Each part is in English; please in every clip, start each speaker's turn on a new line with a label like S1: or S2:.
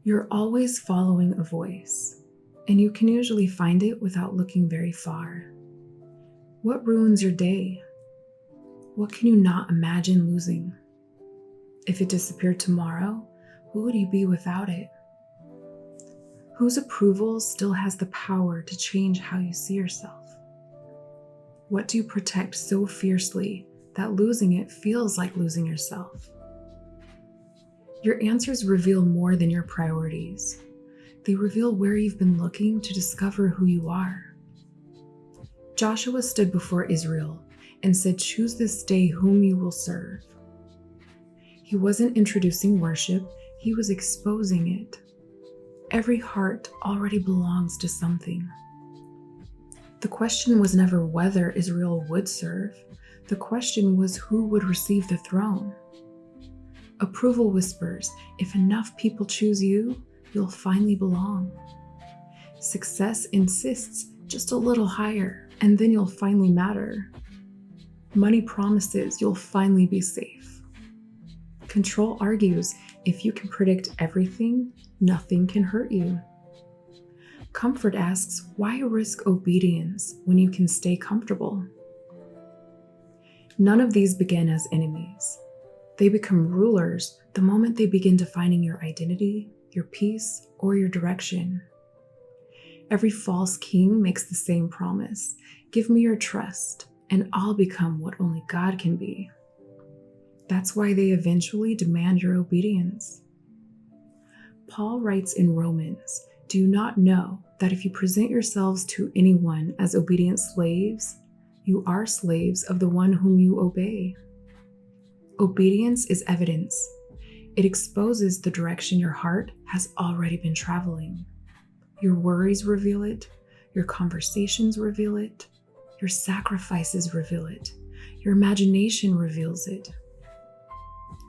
S1: You're always following a voice, and you can usually find it without looking very far. What ruins your day? What can you not imagine losing? If it disappeared tomorrow, who would you be without it? Whose approval still has the power to change how you see yourself? What do you protect so fiercely that losing it feels like losing yourself? Your answers reveal more than your priorities. They reveal where you've been looking to discover who you are. Joshua stood before Israel and said, "Choose this day whom you will serve." He wasn't introducing worship, he was exposing it. Every heart already belongs to something. The question was never whether Israel would serve. The question was who would receive the throne. Approval whispers, if enough people choose you, you'll finally belong. Success insists just a little higher, and then you'll finally matter. Money promises you'll finally be safe. Control argues, if you can predict everything, nothing can hurt you. Comfort asks, why risk obedience when you can stay comfortable? None of these begin as enemies. They become rulers the moment they begin defining your identity, your peace, or your direction. Every false king makes the same promise. Give me your trust, and I'll become what only God can be. That's why they eventually demand your obedience. Paul writes in Romans, do you not know that if you present yourselves to anyone as obedient slaves, you are slaves of the one whom you obey? Obedience is evidence. It exposes the direction your heart has already been traveling. Your worries reveal it, your conversations reveal it, your sacrifices reveal it, your imagination reveals it.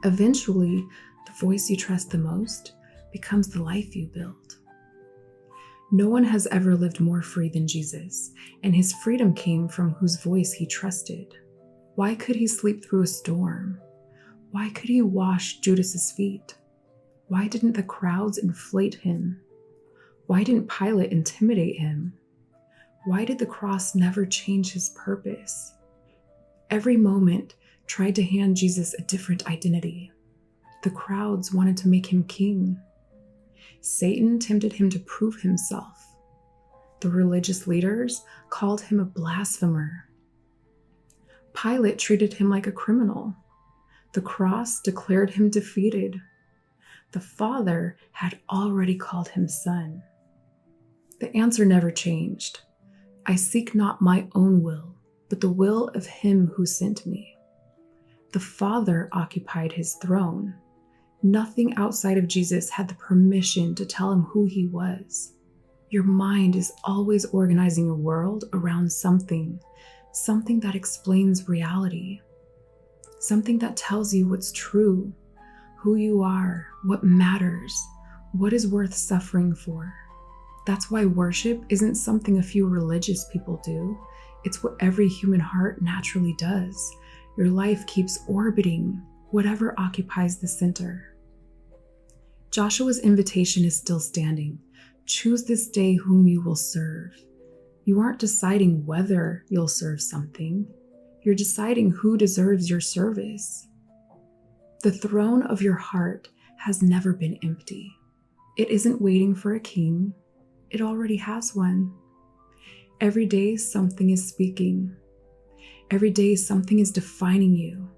S1: Eventually, the voice you trust the most becomes the life you build. No one has ever lived more free than Jesus, and his freedom came from whose voice he trusted. Why could he sleep through a storm? Why could he wash Judas's feet? Why didn't the crowds inflate him? Why didn't Pilate intimidate him? Why did the cross never change his purpose? Every moment tried to hand Jesus a different identity. The crowds wanted to make him king. Satan tempted him to prove himself. The religious leaders called him a blasphemer. Pilate treated him like a criminal. The cross declared him defeated. The Father had already called him son. The answer never changed. I seek not my own will, but the will of him who sent me. The Father occupied his throne. Nothing outside of Jesus had the permission to tell him who he was. Your mind is always organizing a world around something that explains reality, something that tells you what's true, who you are, what matters, what is worth suffering for. That's why worship isn't something a few religious people do. It's what every human heart naturally does. Your life keeps orbiting whatever occupies the center. Joshua's invitation is still standing. Choose this day whom you will serve. You aren't deciding whether you'll serve something. You're deciding who deserves your service. The throne of your heart has never been empty. It isn't waiting for a king. It already has one. Every day something is speaking. Every day something is defining you.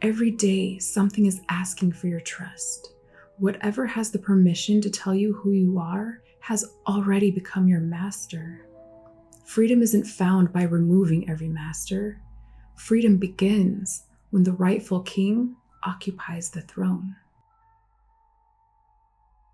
S1: Every day something is asking for your trust. Whatever has the permission to tell you who you are has already become your master. Freedom isn't found by removing every master. Freedom begins when the rightful king occupies the throne.